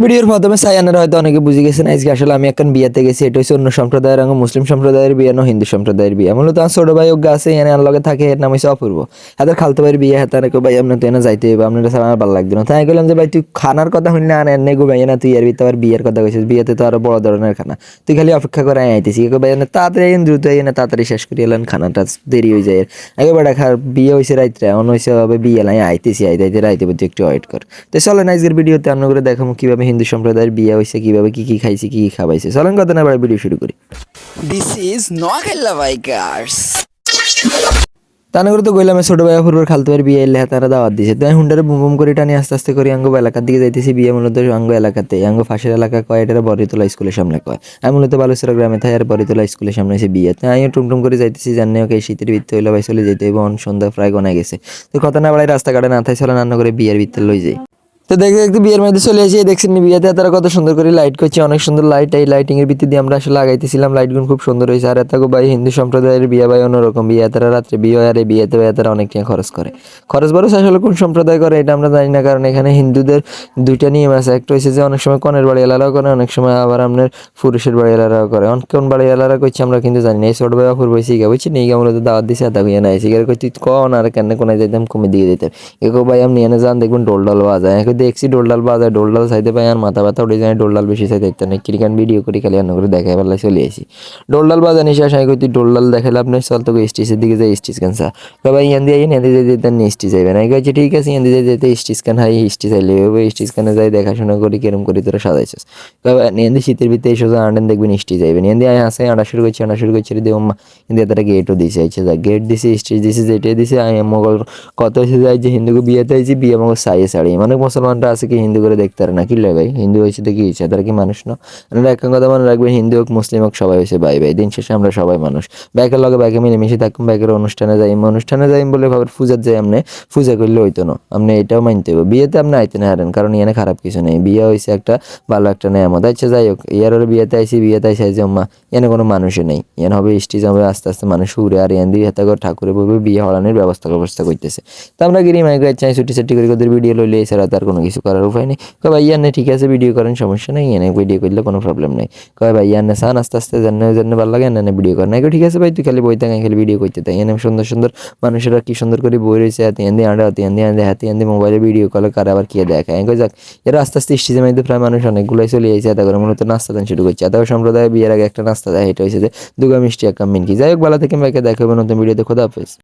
ভিডিওর মাধ্যমে সায়ানারা হয়তো অনেকে বুঝে গেছেন আজকে আসলে আমি এখন বিয়েতে গেছি। এটা হচ্ছে অন্য সম্প্রদায়ের আঙ্গ মুসলিম সম্প্রদায়ের বিয়ে না হিন্দু সম্প্রদায়ের বিয়ে। মূলত আমার ছোট ভাই অজ্ঞা আছে এনে আর লগে থাকে, এর নাম হচ্ছে অপূর্ব। হাতের খালতো ভাইয়ের বিয়ে, হাতে রেখে ভাই আপনার তো এনে যাইতে হবে, আপনার ছাড়া আমার ভালো লাগবে না। তাই বললাম যে ভাই তুই খানার কথা শুনলে আর এনে গো ভাই না, তুই আর বিয়ে বিয়ের কথা কইছিস, বিয়েতে তো আরো বড় ধরনের খানা, তুই খালি অপেক্ষা করে আইতেছি ভাই তাড়াতাড়ি দ্রুত এনে তাড়াতাড়ি শেষ করে এলেন, খানাটা দেরি হয়ে যায়। একেবারে বিয়ে হয়েছে রাত্রে, এমন হয়েছে হবে বিয়ে লাই আইতেছি আইতে রাইতে বলতে একটু ওয়েট কর। তো চলেন আজকের ভিডিওতে আমরা করে দেখাবো কিভাবে হিন্দু সম্প্রদায়ের বিয়ে হয়েছে, কিভাবে কি কি খাইছে, কি কি খাওয়াইছে। চলেন কথা না বাড়ি ভিডিও শুরু করি। This is Noakhali bikers. তানা করে তো গইলাম ছোট ভাই অপূর্বর খালতো ভাইয়ের বিয়ে এলে তারা দাওয়াত দিয়েছে। তো আমি হুন্ডারে বুম বুম করে টানি আস্তে আস্তে করে আঙ্গ এলাকার দিকে যাইতেছি। বিয়ে মূলত আঙ্গ এলাকাতে, আঙ্গ ফাঁসের এলাকা কয়, এটা বরিতলা স্কুলের সামনে কয়। আমি মূলত বালুচরা গ্রামে থাই, আর বরিতলা স্কুলের সামনে এসে বিয়ে। তাই আমি টুমটুম করে যাইতেছি, জানি ওকে শীতের ভিত্তি হইলে ভাই চলে যেতে হবে, সন্ধ্যা প্রায় গনায় গেছে। তো কথা না বাড়াই রাস্তাঘাটে না থাই, চলে রান্না করে বিয়ের ভিতরে লই যাই। তো দেখতে দেখতে বিয়ের মধ্যে চলে আসি। দেখছেন বিয়েতে তারা কত সুন্দর করে লাইট করছে, অনেক সুন্দর লাইট। এই লাইটিং এর ভিত্তি দিয়ে আমরা আসলে লাগাইতেছিলাম, লাইটগুলো খুব সুন্দর হয়েছে। আর এত ভাই হিন্দু সম্প্রদায়ের বিয়ে ভাই অন্যরকম বিয়ে, তারা রাত্রে বিয়ে হয়, আর এই বিয়েতে ভাই তারা অনেক টাকা খরচ করে। খরচ বরচ আসলে কোন সম্প্রদায় করে এটা আমরা জানি না, কারণ এখানে হিন্দুদের দুইটা নিয়ম আছে। একটা হচ্ছে যে অনেক সময় কনের বাড়ি এলারাও করে, অনেক সময় আবার আপনার পুরুষের বাড়ি এলারাও করে। কোন বাড়ি এলারা করছে আমরা কিন্তু জানি না। এই ছোট ভাই অপূর্ব শিখা বুঝছি নিয়ে আমরা তো দাওয়াত দিছি, এত হইয়া নাই শিকার করছি কন আর কেন কোনায় যাইতাম কমে দিয়ে দিতাম। এগো ভাই আমি এনে যান দেখবেন ডোল ডাল বাজায়, দেখছি ডোল ডাল বাজায়, ডোল ডাল চাইতে পাই আর মাথা ব্যথা উঠে যায়। ডোল ডাল বেশি চাই দেখতে নেই, ক্রিকেট ভিডিও করি খালি অন্য করে দেখাই পারলে চলে আসি। ডোল ডাল বাজানি শেষ আমি কই ডোল ডাল দেখালে আপনার চল তোকে স্টিচের দিকে যাই, স্টিচ কেন স্যার ভাই ইয়ান দিয়ে এনে দিয়ে যেতেন স্টিচ যাইবে না। কইছি ঠিক আছে ইয়ান দিয়ে যেতে স্টিচ কেন হাই স্টিচ আইলে স্টিচ কেন যাই দেখাশোনা করি কেরম করি তোরা সাজাইছিস। এনে শীতের ভিতরে সোজা আনলেন দেখবেন স্টিচ যাইবেন। এনে দিয়ে আসে আনা শুরু করছি দেও কিন্তু তারা গেটও দিছে আইছে, যা গেট দিছে স্টিচ দিছে যেটাই দিছে। আমি মগল কত হয়েছে যাই যে হিন্দুকে বিয়েতে আইছি, বিয়ে মগল সাইয়ে সাড়ি। মানে মুসলমানরা আছে কি হিন্দু করে দেখতে পারে না, কি লাগে ভাই হিন্দু হয়েছে তো কি হয়েছে, তারা কি মানুষ না? আপনারা এক কথা মনে রাখবেন, হিন্দু হোক মুসলিম হোক সবাই হয়েছে ভাই ভাই, দিন শেষে আমরা সবাই মানুষ। ব্যাকের লগে ব্যাকে মিলেমিশে থাকুন, ব্যাকের অনুষ্ঠানে যাই বলে ভাবের পূজার যাই আপনি পূজা করলে হইতো না, আপনি এটাও মানতে হবে। বিয়েতে আপনি আইতে না হারেন, কারণ এখানে খারাপ কিছু নেই। বিয়ে হয়েছে একটা ভালো একটা নেয়ামত। আচ্ছা যাই হোক, ইয়ার বিয়েতে আইসি যে আম্মা এনে কোনো মানুষই নেই, এন হবে স্টেজ হবে আস্তে আস্তে মানুষ উড়ে, আর এন দিয়ে হাতে করে ঠাকুরের বলবে বিয়ে হলানোর ব্যবস্থা করতেছে। তো আমরা গিরি মাইক চাই ছুটি ছুটি করে ওদের ভিডিও লইলে এছাড়া তার কোনো কিছু করার উপায় নেই। কয় ভাই ইয়ার ঠিক আছে ভিডিও করেন, সমস্যা নেই, এনে ভিডিও করলে কোনো প্রবলেম নেই। কয় ভাই ইয়ার সান আস্তে আস্তে জানে ভালো লাগে এনে ভিডিও করেন। ঠিক আছে ভাই তুই খালি বইতে খালি ভিডিও করতে তাই এনে সুন্দর সুন্দর মানুষেরা কি সুন্দর করে বই রয়েছে, হাতে এনে আন্ডা হাতে এনে হাতে এনে মোবাইলে ভিডিও কলে কার আবার কে দেখায়। যাক এরা আস্তে আস্তে স্টেজের মধ্যে প্রায় মানুষ অনেকগুলোই চলে যাইছে। এত করে মূলত নাস্তা দান শুরু করছে। এত সম্প্রদায় বিয়ের আগে একটা নাস্তা দেয়, এটা হয়েছে যে দুগা মিষ্টি এক কাম মিনকি। যাই হোক ভালো থেকে ভাইকে দেখা হবে নতুন ভিডিওতে, খোদা হাফেজ।